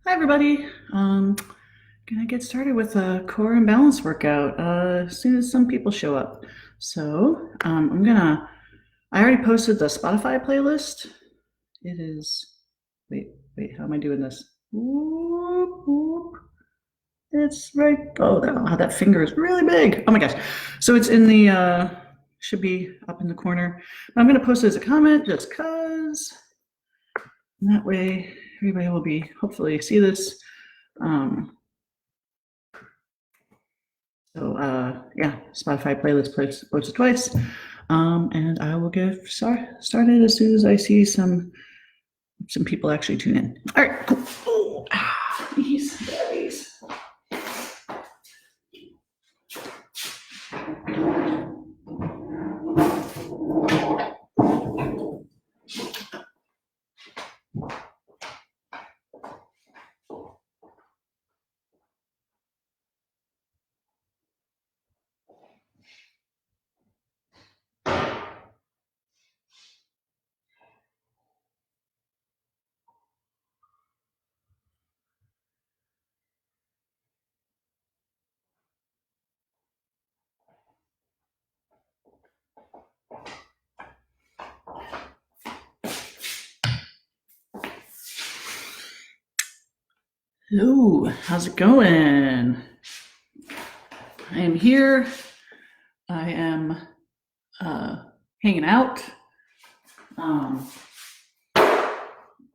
Hi everybody. Gonna get started with a core and balance workout as soon as some people show up. So I already posted the Spotify playlist. It is, wait, how am I doing this? Whoop, whoop. It's right, that finger is really big. Oh my gosh. So it's in the, should be up in the corner. But I'm gonna post it as a comment just cause. And that way everybody will be, hopefully see this. Yeah, Spotify playlist posted twice. And I will get started as soon as I see some people actually tune in. All right, cool. Oh, these berries. Hello, how's it going? I am here. I am hanging out. I'm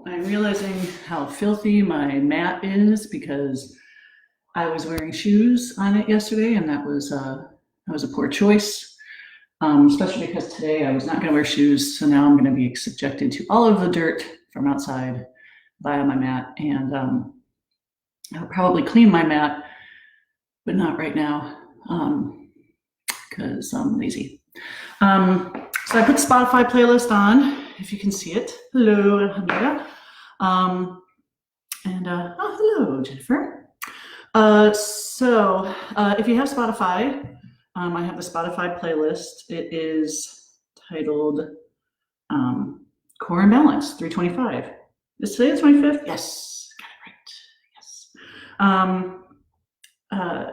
realizing how filthy my mat is because I was wearing shoes on it yesterday, and that was a poor choice. Especially because today I was not going to wear shoes, so now I'm going to be subjected to all of the dirt from outside via my mat, and I'll probably clean my mat, but not right now because I'm lazy. So I put the Spotify playlist on, if you can see it. Hello, Hamida. Hello, Jennifer. If you have Spotify, I have the Spotify playlist. It is titled Core and Balance 325. Is today the 25th? Yes, got it right. Yes.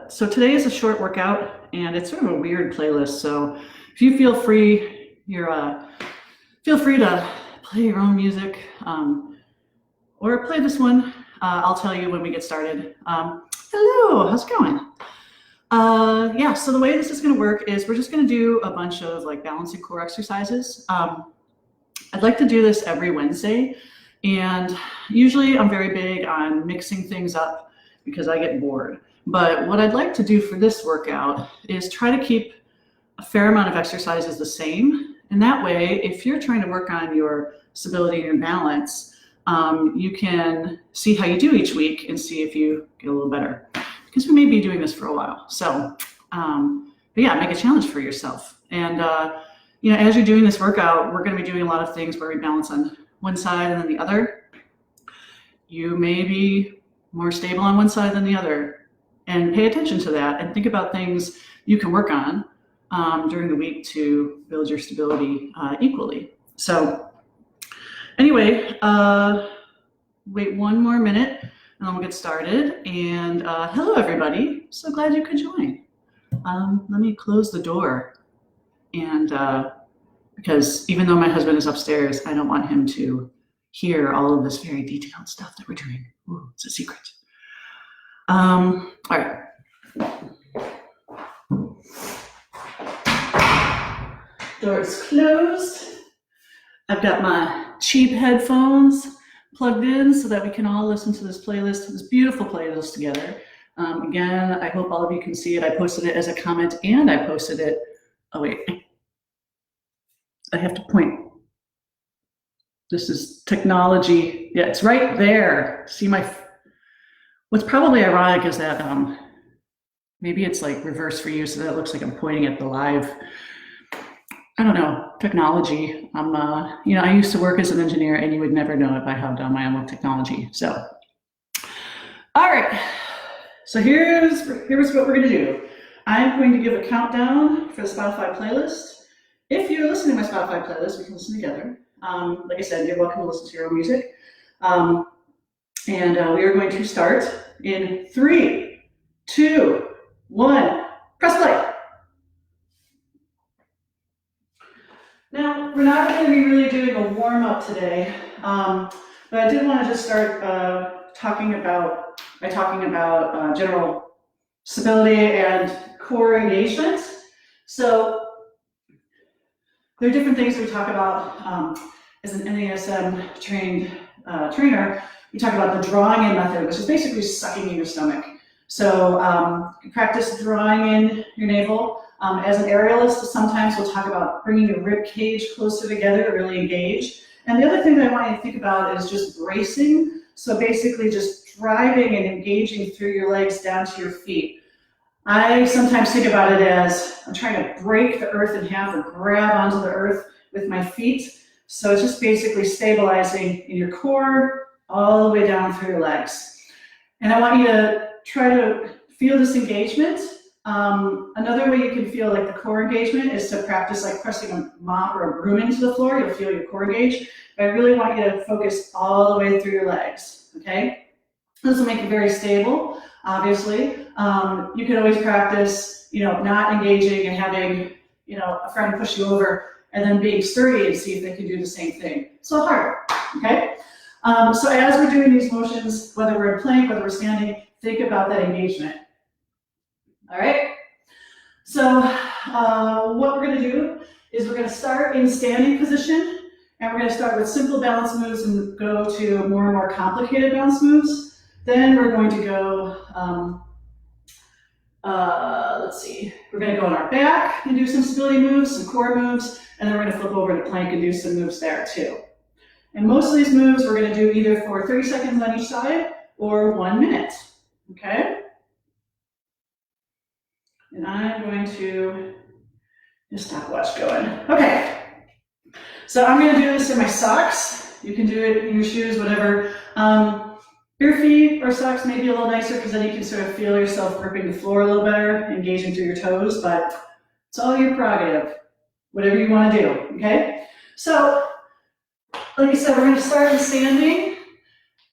So today is a short workout, and it's sort of a weird playlist. So if you feel free, feel free to play your own music or play this one. I'll tell you when we get started. Hello, how's it going? So the way this is going to work is we're just going to do a bunch of like balancing core exercises. I'd like to do this every Wednesday, and usually I'm very big on mixing things up because I get bored. But what I'd like to do for this workout is try to keep a fair amount of exercises the same. And that way, if you're trying to work on your stability and balance, you can see how you do each week and see if you get a little better. Because we may be doing this for a while. So, but yeah, make a challenge for yourself. And, as you're doing this workout, we're going to be doing a lot of things where we balance on one side and then the other. You may be more stable on one side than the other. And pay attention to that and think about things you can work on during the week to build your stability equally. So anyway, wait one more minute and then we'll get started. And hello, everybody. So glad you could join. Let me close the door. And because even though my husband is upstairs, I don't want him to hear all of this very detailed stuff that we're doing. Ooh, it's a secret. All right. Door is closed. I've got my cheap headphones plugged in so that we can all listen to this playlist, this beautiful playlist together. Again, I hope all of you can see it. I posted it as a comment and I posted it. Oh, wait. I have to point. This is technology. Yeah, it's right there. See what's probably ironic is that maybe it's like reverse for you so that it looks like I'm pointing at the live. I don't know, technology. I used to work as an engineer and you would never know it by how dumb I am with technology. So, all right. So here's what we're gonna do. I'm going to give a countdown for the Spotify playlist. If you're listening to my Spotify playlist, we can listen together. Like I said, you're welcome to listen to your own music. And we are going to start in 3, 2, 1, press play. Now, we're not going to be really doing a warm-up today, but I did want to just start talking about general stability and core engagement. So there are different things we talk about as an NASM trained trainer. We talk about the drawing in method, which is basically sucking in your stomach. So you practice drawing in your navel. As an aerialist, sometimes we'll talk about bringing your rib cage closer together to really engage. And the other thing that I want you to think about is just bracing. So basically just driving and engaging through your legs down to your feet. I sometimes think about it as I'm trying to break the earth in half or grab onto the earth with my feet. So it's just basically stabilizing in your core all the way down through your legs. And I want you to try to feel this engagement. Another way you can feel like the core engagement is to practice like pressing a mop or a broom into the floor. You'll feel your core engage. But I really want you to focus all the way through your legs, okay? This will make it very stable, obviously. You can always practice, not engaging and having, a friend push you over and then being sturdy and see if they can do the same thing. It's a little harder, okay? So as we're doing these motions, whether we're in plank, whether we're standing, think about that engagement. All right? So what we're gonna do is we're gonna start in standing position, and we're gonna start with simple balance moves and go to more and more complicated balance moves. Then we're going to go, let's see, we're gonna go on our back and do some stability moves, some core moves, and then we're gonna flip over to plank and do some moves there too. And most of these moves we're gonna do either for 30 seconds on each side or 1 minute, okay? And I'm going to just stopwatch going. Okay, so I'm gonna do this in my socks. You can do it in your shoes, whatever. Bare feet or socks may be a little nicer because then you can sort of feel yourself gripping the floor a little better, engaging through your toes, but it's all your prerogative, whatever you want to do, okay? So, like I said, we're going to start in standing,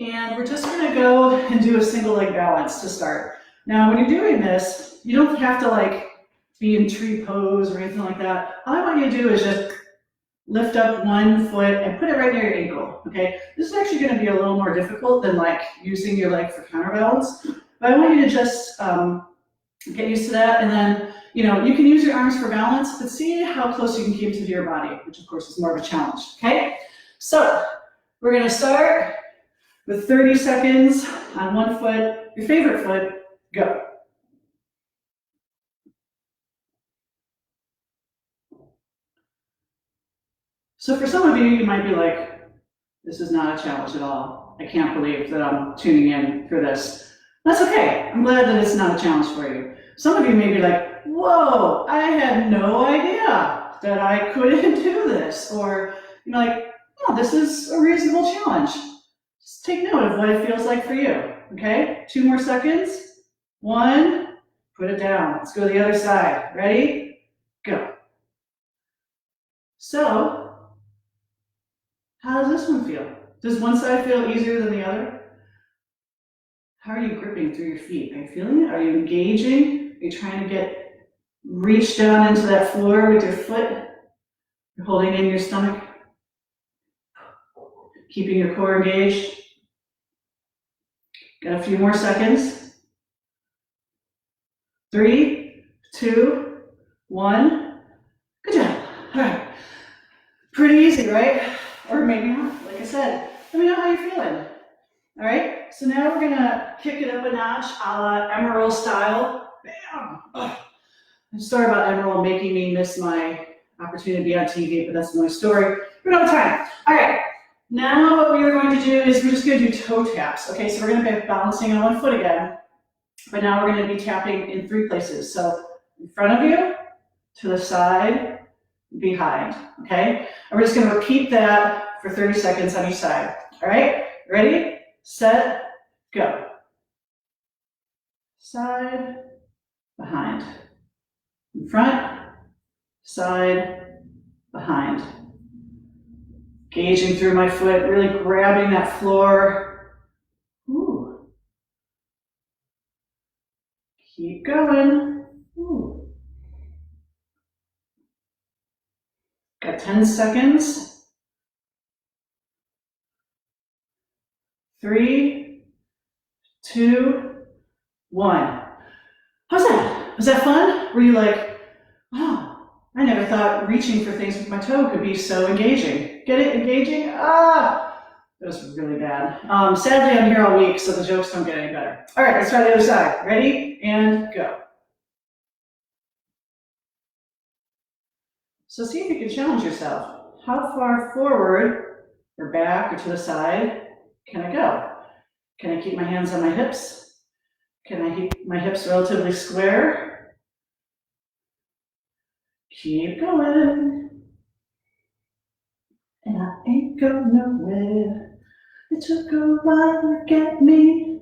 and we're just going to go and do a single leg balance to start. Now, when you're doing this, you don't have to like be in tree pose or anything like that. All I want you to do is just lift up one foot and put it right near your ankle, okay? This is actually going to be a little more difficult than like using your leg for counterbalance, but I want you to just get used to that, and then, you can use your arms for balance, but see how close you can keep to your body, which of course is more of a challenge, okay? So, we're going to start with 30 seconds on one foot, your favorite foot, go. So for some of you, you might be like, this is not a challenge at all. I can't believe that I'm tuning in for this. That's okay. I'm glad that it's not a challenge for you. Some of you may be like, whoa, I had no idea that I couldn't do this. Or you're like, oh, this is a reasonable challenge. Just take note of what it feels like for you, okay? 2 more seconds. 1, put it down. Let's go to the other side. Ready? Go. So, how does this one feel? Does one side feel easier than the other? How are you gripping through your feet? Are you feeling it? Are you engaging? Are you trying to reach down into that floor with your foot? You're holding in your stomach? Keeping your core engaged? Got a few more seconds. 3, 2, 1. Good job. All right. Pretty easy, right? Or maybe not, like I said. Let me know how you're feeling. All right, so now we're gonna kick it up a notch a la Emerald style. Bam! Ugh. I'm sorry about Emerald making me miss my opportunity to be on TV, but that's another story. We're out of time. All right, now what we are going to do is we're just gonna do toe taps. Okay, so we're gonna be balancing on one foot again, but now we're gonna be tapping in 3 places. So in front of you, to the side, behind, okay? And we're just gonna repeat that for 30 seconds on each side. All right, ready, set, go. Side, behind. In front, side, behind. Gauging through my foot, really grabbing that floor, Keep going. Ooh. Got 10 seconds. 3, 2, 1. How's that? Was that fun? Were you like, wow, I never thought reaching for things with my toe could be so engaging. Get it? Engaging? Ah! That was really bad. Sadly, I'm here all week, so the jokes don't get any better. All right, let's try the other side. Ready? And go. So see if you can challenge yourself. How far forward or back or to the side can I go? Can I keep my hands on my hips? Can I keep my hips relatively square? Keep going. And I ain't going nowhere. It took a while to get me.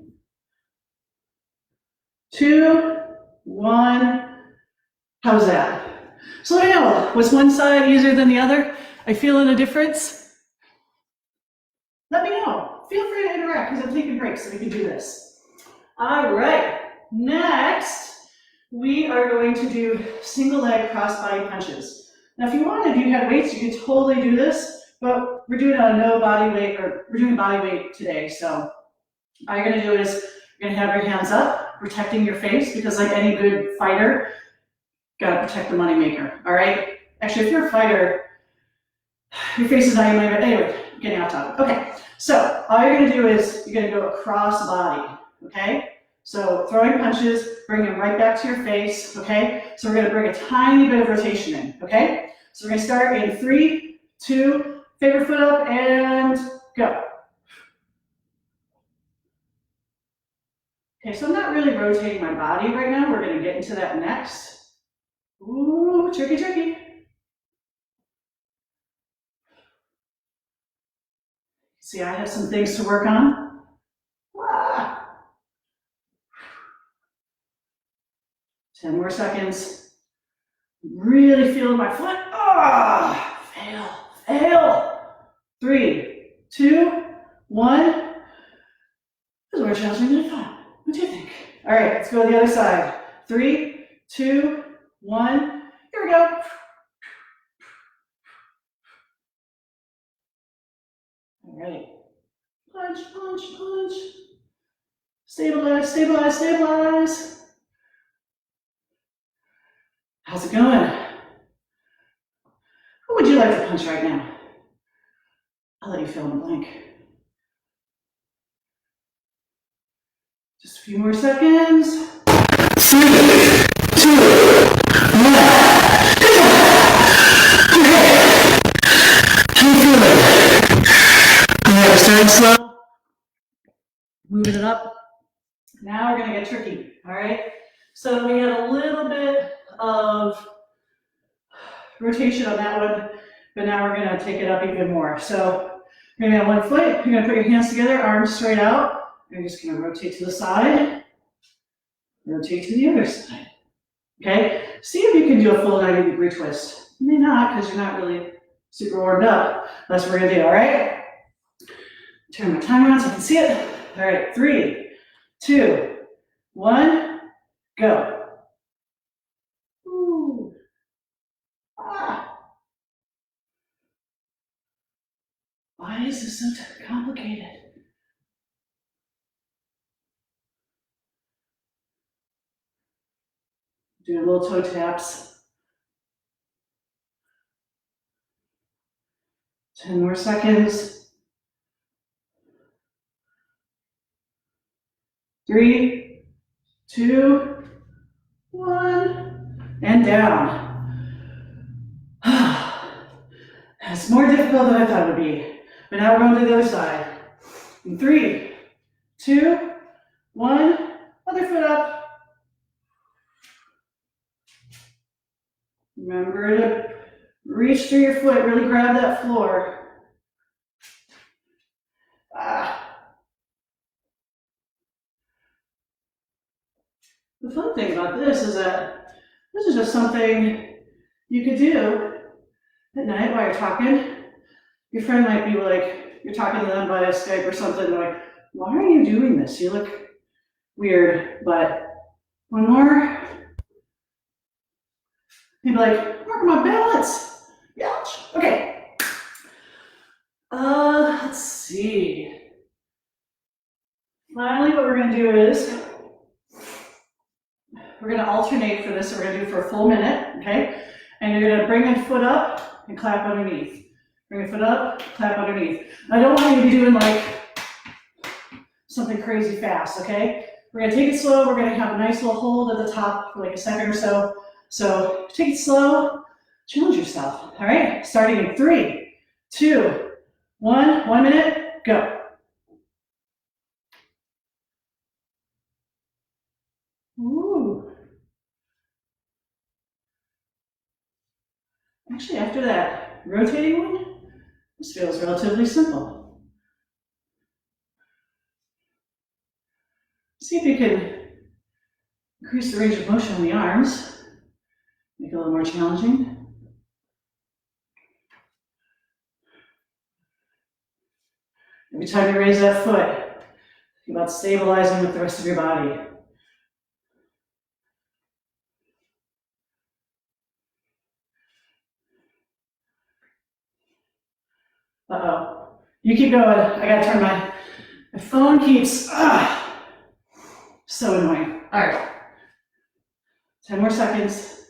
2, 1. How's that? So I know, was one side easier than the other? I feeling a difference? Let me know. Feel free to interact because I'm taking breaks so we can do this. All right, next we are going to do single leg cross body punches. Now if you wanted, you had weights, you could totally do this, but we're doing a no body weight, or we're doing body weight today. So all you're gonna do is you're gonna have your hands up, protecting your face, because like any good fighter, gotta protect the moneymaker, all right? Actually, if you're a fighter, your face is not your money, but anyway, getting off topic. Okay, so all you're gonna do is you're gonna go across body, okay? So throwing punches, bring them right back to your face, okay? So we're gonna bring a tiny bit of rotation in, okay? So we're gonna start in 3, 2, favorite foot up, and go. Okay, so I'm not really rotating my body right now. We're gonna get into that next. Ooh, tricky, tricky. See, I have some things to work on. Ah. 10 more seconds. Really feeling my foot. Ah, fail. 3, 2, 1. This is more challenging than I thought. What do you think? All right, let's go to the other side. 3, 2, 1. Here we go. All right. Punch, punch, punch. Stabilize, stabilize, stabilize. How's it going? Who would you like to punch right now? I'll let you fill in the blank. Just a few more seconds. 3, 2, 1. How you feeling? All right, starting slow. Moving it up. Now we're gonna get tricky, all right? So we had a little bit of rotation on that one, but now we're gonna take it up even more. So you're gonna have one foot, you're gonna put your hands together, arms straight out. You're just gonna rotate to the side, rotate to the other side, okay? See if you can do a full 90-degree twist. You may not, because you're not really super warmed up. That's what we're gonna do, all right? Turn my timer on so I can see it. All right, 3, 2, 1, go. Ooh. Ah. Why is this so complicated? Do a little toe taps. 10 more seconds. 3, 2, 1, and down. It's more difficult than I thought it would be. But now we're going to the other side. In 3, 2, 1, other foot up. Remember to reach through your foot, really grab that floor. The fun thing about this is that this is just something you could do at night while you're talking. Your friend might be like, you're talking to them via Skype or something, they're like, why are you doing this? You look weird, but One more. You'd be like, work my balance. Ouch. Okay. Let's see. Finally, what we're going to do is we're going to alternate for this. So we're going to do it for a full minute, okay? And you're going to bring a foot up and clap underneath. Bring your foot up, clap underneath. I don't want you to be doing like something crazy fast, okay? We're going to take it slow. We're going to have a nice little hold at the top for like a second or so. So take it slow, challenge yourself, all right? Starting in 3, 2, 1, 1 minute, go. Ooh. Actually, after that rotating one, this feels relatively simple. See if you can increase the range of motion in the arms, make it a little more challenging. Every time you raise that foot, think about stabilizing with the rest of your body. Uh-oh. You keep going. I gotta turn my phone keeps, so annoying. All right. 10 more seconds.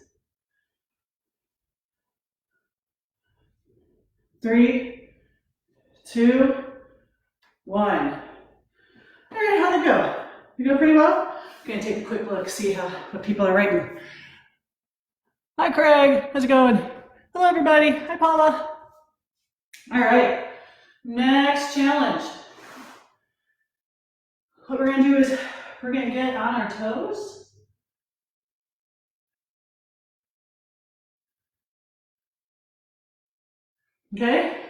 3, 2, 1. All right, how'd it go? You go pretty well? I'm gonna take a quick look, see what people are writing. Hi, Craig. How's it going? Hello, everybody. Hi, Paula. All right. Next challenge. What we're gonna do is we're gonna get on our toes. Okay?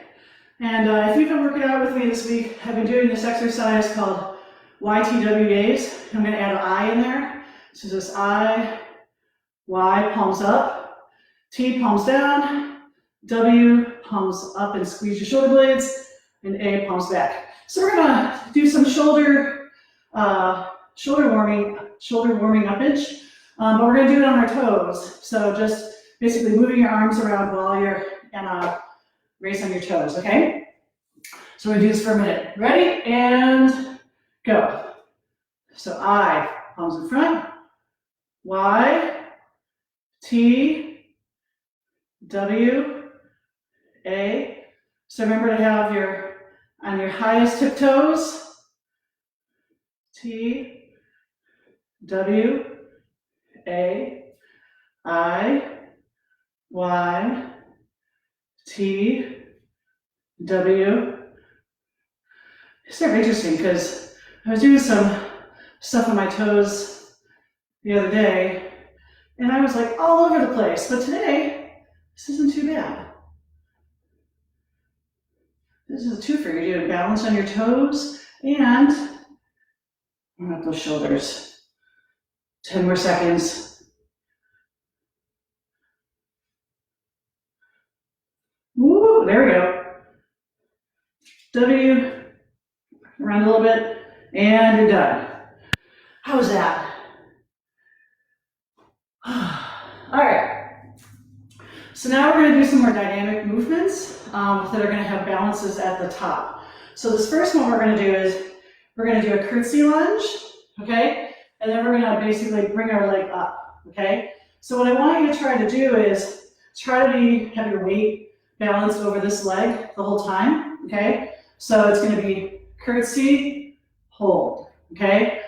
And if you've been working out with me this week, I've been doing this exercise called YTWAs. I'm gonna add an I in there. So this I, Y, palms up, T, palms down, W, palms up and squeeze your shoulder blades, and A, palms back. So we're gonna do some shoulder warming uppage, but we're gonna do it on our toes. So just basically moving your arms around while you're raise on your toes, okay? So we're gonna do this for a minute. Ready? And go. So I, palms in front, Y, T, W, A. So remember to have on your highest tip toes, T, W, A, I, Y, T, W. It's sort of interesting because I was doing some stuff on my toes the other day and I was like all over the place, but today, this isn't too bad. This is a twofer. You're doing balance on your toes and warm up those shoulders. 10 more seconds. Woo, there we go. W, around a little bit, and you're done. How was that? All right. So now we're going to do some more dynamic movements that are going to have balances at the top. So this first one we're going to do is we're going to do a curtsy lunge, okay? And then we're going to basically bring our leg up, okay? So what I want you to try to do is try to have your weight balanced over this leg the whole time, okay? So it's going to be curtsy, hold, okay?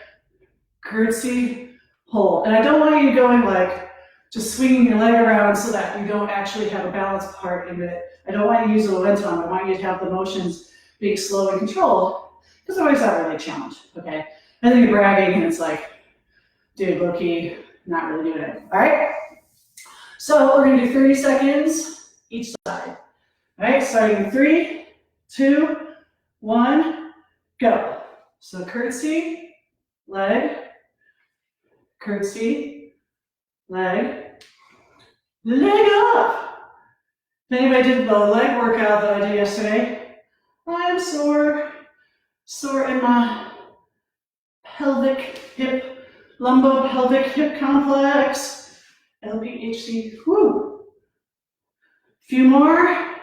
Curtsy, hold. And I don't want you going like just swinging your leg around so that you don't actually have a balance part in it. I don't want you to use a momentum. I want you to have the motions being slow and controlled, because otherwise that really a challenge, okay? And then you're bragging and it's like, dude, low key, not really doing it, all right? So we're gonna do 30 seconds each side, all right? Starting in 3, 2, 1, go. So curtsy, leg, curtsy, leg, leg up. If anybody did the leg workout that I did yesterday, I'm sore in my pelvic hip Lumbopelvic hip complex, LPHC, whoo. Few more.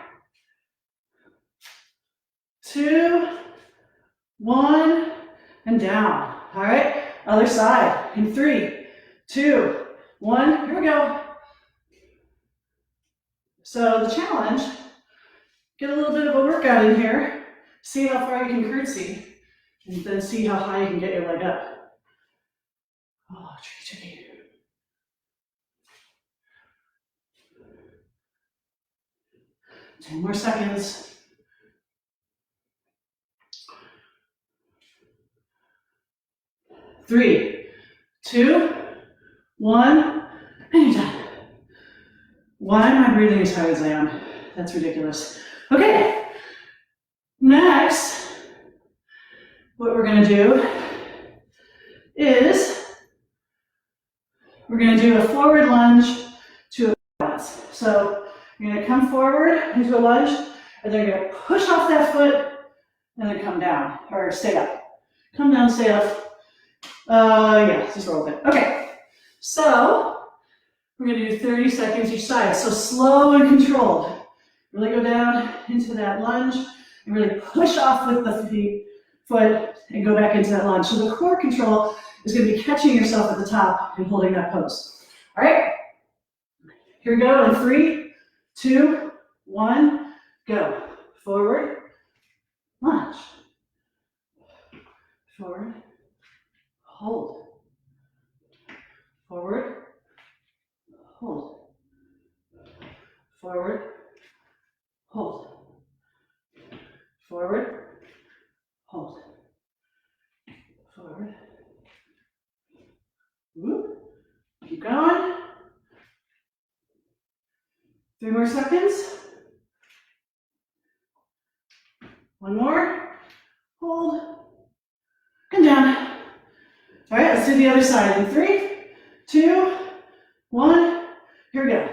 2, 1, and down. All right, other side in 3, 2, 1, here we go. So the challenge, get a little bit of a workout in here, see how far you can curtsy, and then see how high you can get your leg up. Oh, tricky. 10 more seconds. 3, 2, 1, and you're done. Why am I breathing as high as I am? That's ridiculous. Okay, next, what we're gonna do is we're gonna do a forward lunge to a balance. So you're gonna come forward into a lunge, and then you're gonna push off that foot, and then come down, or stay up. Come down, stay up. Yeah, just roll with it. Okay, so we're gonna do 30 seconds each side. So slow and controlled. Really go down into that lunge and really push off with the foot and go back into that lunge. So the core control is gonna be catching yourself at the top and holding that pose. All right, here we go in 3, 2, 1, go. Forward, lunge. Forward, hold. Forward, hold. Forward, hold. Forward, hold. Forward. Whoop. Keep going. 3 more seconds. 1 more. Hold. And down. All right, let's do the other side in 3, 2, 1. Here we go.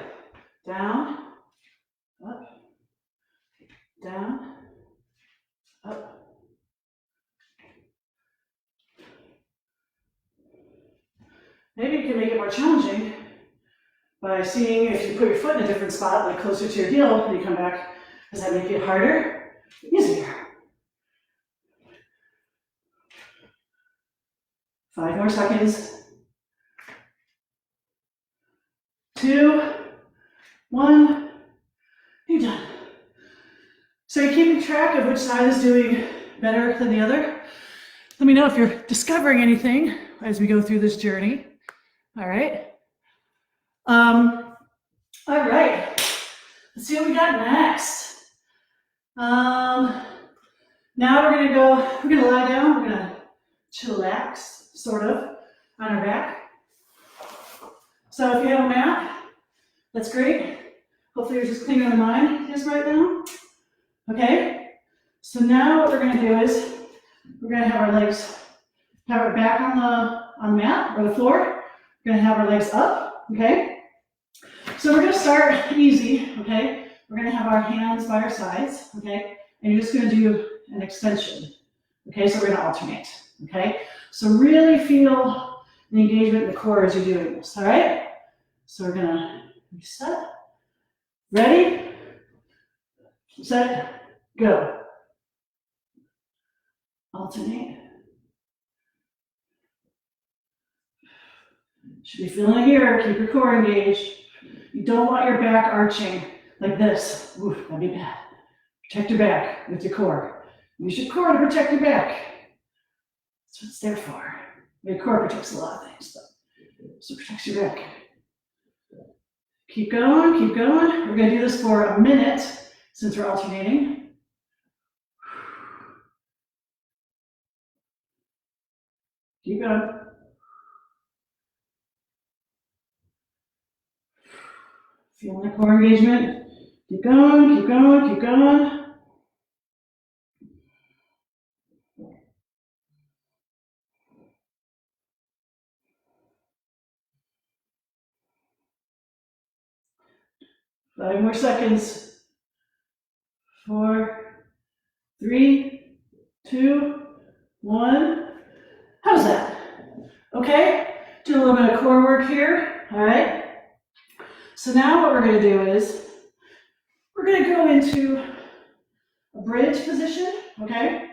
Down, up, down, up. Maybe you can make it more challenging by seeing if you put your foot in a different spot, like closer to your heel, and you come back. Does that make it harder? Easier. 5 more seconds. 2, 1, you're done. So you're keeping track of which side is doing better than the other. Let me know if you're discovering anything as we go through this journey. All right. All right. Let's see what we got next. Now we're gonna lie down, we're gonna chillax, sort of, on our back. So if you have a mat, that's great. Hopefully you're just cleaner than mine is right now. Okay, so now what we're gonna do is, we're gonna have our legs, have our back on the mat or the floor. We're gonna have our legs up, okay? So we're gonna start easy, okay? We're gonna have our hands by our sides, okay? And you're just gonna do an extension, okay? So we're gonna alternate, okay? So really feel the engagement in the core as you're doing this, all right? So we're gonna reset, ready, set, go. Alternate. Should be feeling it here, keep your core engaged. You don't want your back arching like this. Oof, that'd be bad. Protect your back with your core. Use your core to protect your back. That's what it's there for. Your core protects a lot of things, so protects your back. Keep going, keep going. We're gonna do this for a minute since we're alternating. Keep going. Feeling the core engagement. Keep going, keep going, keep going. Five more seconds. 4, 3, 2, 1. How's that? Okay? Do a little bit of core work here, all right? So now what we're gonna do is, we're gonna go into a bridge position, okay?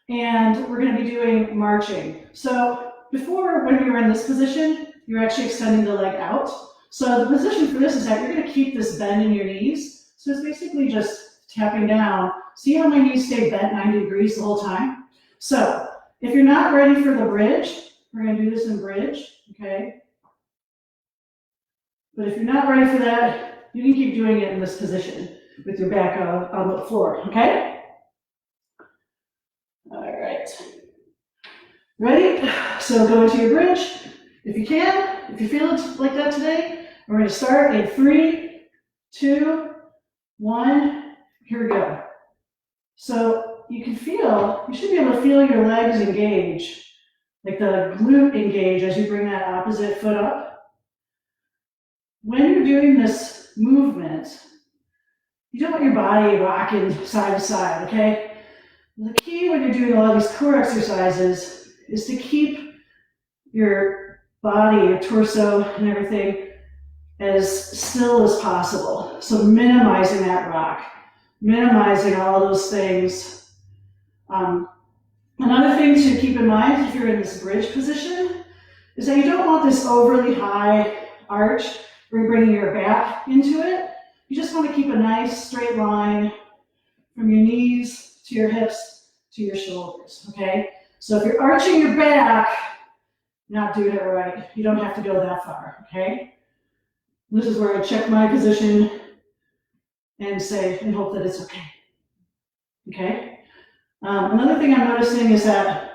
And we're gonna be doing marching. So before, when we were in this position, you're actually extending the leg out. So the position for this is that you're gonna keep this bend in your knees. So it's basically just tapping down. See how my knees stay bent 90 degrees the whole time? So if you're not ready for the bridge, we're gonna do this in bridge, okay? But if you're not ready for that, you can keep doing it in this position with your back on the floor, okay? All right. Ready? So go into your bridge. If you can, if you feel it like that today, we're going to start in 3, 2, 1. Here we go. So you can feel, you should be able to feel your legs engage, like the glute engage as you bring that opposite foot up. When you're doing this movement, you don't want your body rocking side to side, okay? The key when you're doing a lot of these core exercises is to keep your body, your torso, and everything as still as possible. So minimizing that rock, minimizing all those things. Another thing to keep in mind if you're in this bridge position is that you don't want this overly high arch where you're bringing your back into it. You just want to keep a nice straight line from your knees to your hips to your shoulders, okay? So if you're arching your back, not doing it right. You don't have to go that far, okay? This is where I check my position and say, and hope that it's okay, okay? Another thing I'm noticing is that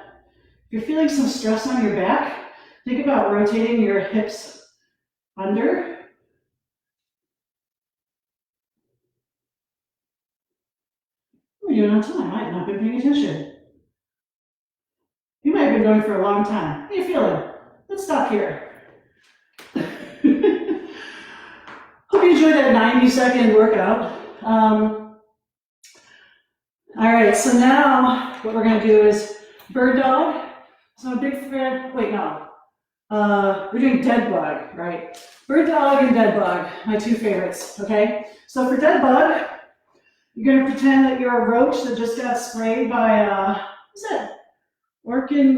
if you're feeling some stress on your back, think about rotating your hips under. You're doing on time. I have not been paying attention. You might have been going for a long time. How are you feeling? Let's stop here. Hope you enjoyed that 90-second workout. All right, so now what we're going to do is bird dog. So I'm a big fan. Wait, no. We're doing dead bug, right? Bird dog and dead bug, my two favorites, okay? So for dead bug, you're going to pretend that you're a roach that just got sprayed by, what's that? Orkin